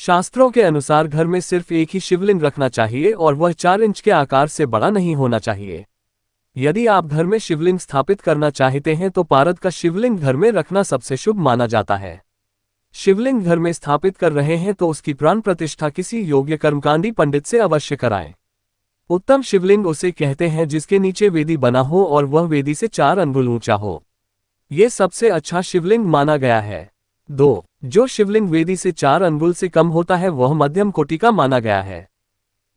शास्त्रों के अनुसार घर में सिर्फ एक ही शिवलिंग रखना चाहिए और वह 4 इंच के आकार से बड़ा नहीं होना चाहिए। यदि आप घर में शिवलिंग स्थापित करना चाहते हैं तो पारद का शिवलिंग घर में रखना सबसे शुभ माना जाता है। शिवलिंग घर में स्थापित कर रहे हैं तो उसकी प्राण प्रतिष्ठा किसी योग्य कर्मकांडी पंडित से अवश्य कराएं। उत्तम शिवलिंग उसे कहते हैं जिसके नीचे वेदी बना हो और वह वेदी से 4 अंगुल ऊंचा हो। यह सबसे अच्छा शिवलिंग माना गया है। 2. जो शिवलिंग वेदी से 4 अंगुल से कम होता है वह मध्यम कोटि का माना गया है।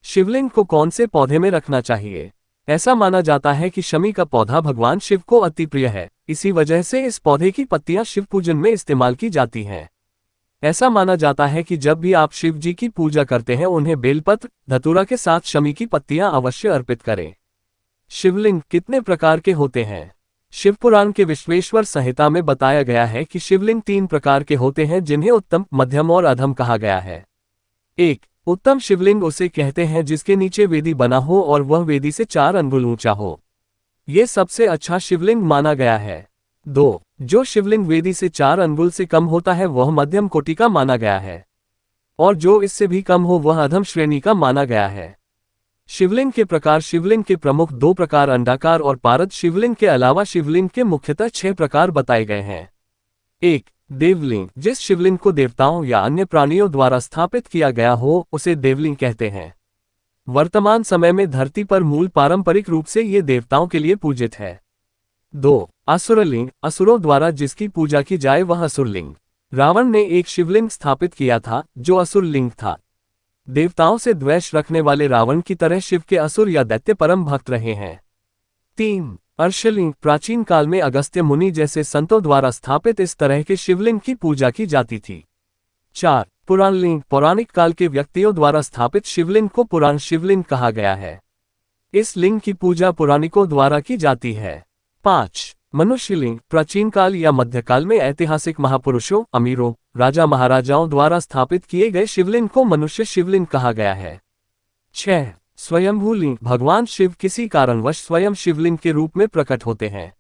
शिवलिंग को कौन से पौधे में रखना चाहिए? ऐसा माना जाता है कि शमी का पौधा भगवान शिव को अति प्रिय है, इसी वजह से इस पौधे की पत्तियां शिव पूजन में इस्तेमाल की जाती हैं। ऐसा माना जाता है कि जब भी आप शिव जी की पूजा करते हैं उन्हें बेलपत्र धतूरा के साथ शमी की पत्तियां अवश्य अर्पित करें। शिवलिंग कितने प्रकार के होते हैं? शिवपुराण के विश्वेश्वर संहिता में बताया गया है कि शिवलिंग 3 प्रकार के होते हैं जिन्हें उत्तम, मध्यम और अधम कहा गया है। 1. उत्तम शिवलिंग उसे कहते हैं जिसके नीचे वेदी बना हो और वह वेदी से 4 अंगुल ऊंचा हो। यह सबसे अच्छा शिवलिंग माना गया है। 2. जो शिवलिंग वेदी से 4 अंगुल से कम होता है वह मध्यम कोटि का माना गया है और जो इससे भी कम हो वह अधम श्रेणी का माना गया है। शिवलिंग के प्रकार शिवलिंग के प्रमुख 2 प्रकार अंडाकार और पारद शिवलिंग के अलावा शिवलिंग के मुख्यतः 6 प्रकार बताए गए हैं। 1. देवलिंग जिस शिवलिंग को देवताओं या अन्य प्राणियों द्वारा स्थापित किया गया हो उसे देवलिंग कहते हैं। वर्तमान समय में धरती पर मूल पारंपरिक रूप से ये देवताओं के लिए पूजित है। 2. असुरलिंग असुरों द्वारा जिसकी पूजा की जाए वह असुरलिंग। रावण ने एक शिवलिंग स्थापित किया था जो असुरलिंग था। देवताओं से द्वेष रखने वाले रावण की तरह शिव के असुर या दैत्य परम भक्त रहे हैं। 3. अर्शलिंग प्राचीन काल में अगस्त्य मुनि जैसे संतों द्वारा स्थापित इस तरह के शिवलिंग की पूजा की जाती थी। 4. पुराणलिंग पौराणिक काल के व्यक्तियों द्वारा स्थापित शिवलिंग को पुराण शिवलिंग कहा गया है। इस लिंग की पूजा पुराणिकों द्वारा की जाती है। 5. मनुष्यलिंग प्राचीन काल या मध्यकाल में ऐतिहासिक महापुरुषों, अमीरों, राजा महाराजाओं द्वारा स्थापित किए गए शिवलिंग को मनुष्य शिवलिंग कहा गया है। 6. स्वयंभू लिंग भगवान शिव किसी कारणवश स्वयं शिवलिंग के रूप में प्रकट होते हैं।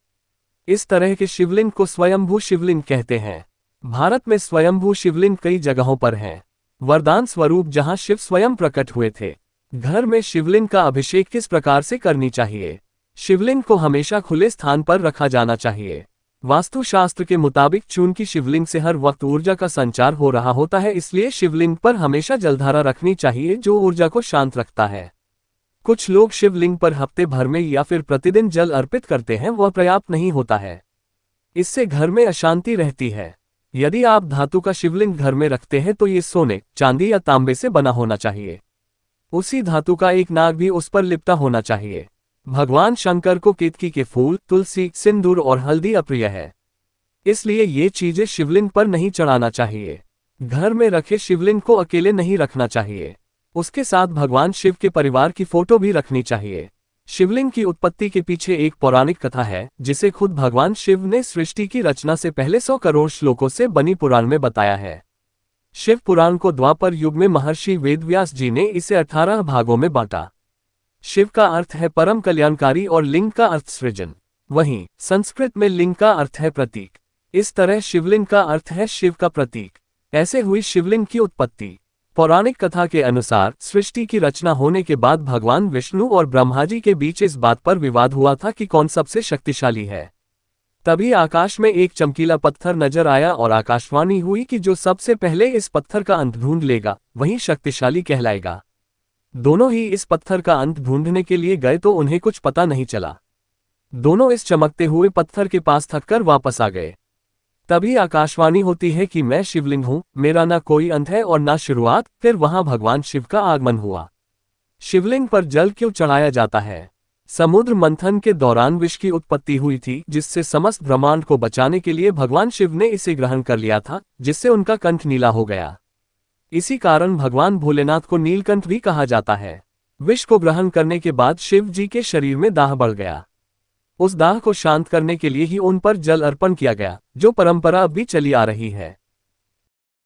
इस तरह के शिवलिंग को स्वयंभू शिवलिंग कहते हैं। भारत में स्वयंभू शिवलिंग कई जगहों पर हैं। वरदान स्वरूप जहां शिव स्वयं प्रकट हुए थे। घर में शिवलिंग का अभिषेक किस प्रकार से करनी चाहिए? शिवलिंग को हमेशा खुले स्थान पर रखा जाना चाहिए। वास्तुशास्त्र के मुताबिक चूंकि शिवलिंग से हर वक्त ऊर्जा का संचार हो रहा होता है इसलिए शिवलिंग पर हमेशा जलधारा रखनी चाहिए जो ऊर्जा को शांत रखता है। कुछ लोग शिवलिंग पर हफ्ते भर में या फिर प्रतिदिन जल अर्पित करते हैं, वह पर्याप्त नहीं होता है। इससे घर में अशांति रहती है। यदि आप धातु का शिवलिंग घर में रखते हैं तो ये सोने, चांदी या तांबे से बना होना चाहिए। उसी धातु का एक नाग भी उस पर लिपटा होना चाहिए। भगवान शंकर को केतकी के फूल, तुलसी, सिंदूर और हल्दी अप्रिय है, इसलिए ये चीजें शिवलिंग पर नहीं चढ़ाना चाहिए। घर में रखे शिवलिंग को अकेले नहीं रखना चाहिए, उसके साथ भगवान शिव के परिवार की फोटो भी रखनी चाहिए। शिवलिंग की उत्पत्ति के पीछे एक पौराणिक कथा है जिसे खुद भगवान शिव ने सृष्टि की रचना से पहले 100 करोड़ श्लोकों से बनी पुराण में बताया है। शिव पुराण को द्वापर युग में महर्षि वेदव्यास जी ने इसे 18 भागों में बांटा। शिव का अर्थ है परम कल्याणकारी और लिंग का अर्थ सृजन। वहीं संस्कृत में लिंग का अर्थ है प्रतीक। इस तरह शिवलिंग का अर्थ है शिव का प्रतीक। ऐसे हुई शिवलिंग की उत्पत्ति। पौराणिक कथा के अनुसार सृष्टि की रचना होने के बाद भगवान विष्णु और ब्रह्मा जी के बीच इस बात पर विवाद हुआ था कि कौन सबसे शक्तिशाली है। तभी आकाश में एक चमकीला पत्थर नजर आया और आकाशवाणी हुई कि जो सबसे पहले इस पत्थर का अंत ढूंढ लेगा वही शक्तिशाली कहलाएगा। दोनों ही इस पत्थर का अंत ढूंढने के लिए गए तो उन्हें कुछ पता नहीं चला। दोनों इस चमकते हुए पत्थर के पास थककर वापस आ गए। तभी आकाशवाणी होती है कि मैं शिवलिंग हूं, मेरा ना कोई अंत है और ना शुरुआत। फिर वहां भगवान शिव का आगमन हुआ। शिवलिंग पर जल क्यों चढ़ाया जाता है? समुद्र मंथन के दौरान विष की उत्पत्ति हुई थी जिससे समस्त ब्रह्मांड को बचाने के लिए भगवान शिव ने इसे ग्रहण कर लिया था, जिससे उनका कंठ नीला हो गया। इसी कारण भगवान भोलेनाथ को नीलकंठ भी कहा जाता है। विष को ग्रहण करने के बाद शिव जी के शरीर में दाह बढ़ गया। उस दाह को शांत करने के लिए ही उन पर जल अर्पण किया गया, जो परंपरा अब भी चली आ रही है।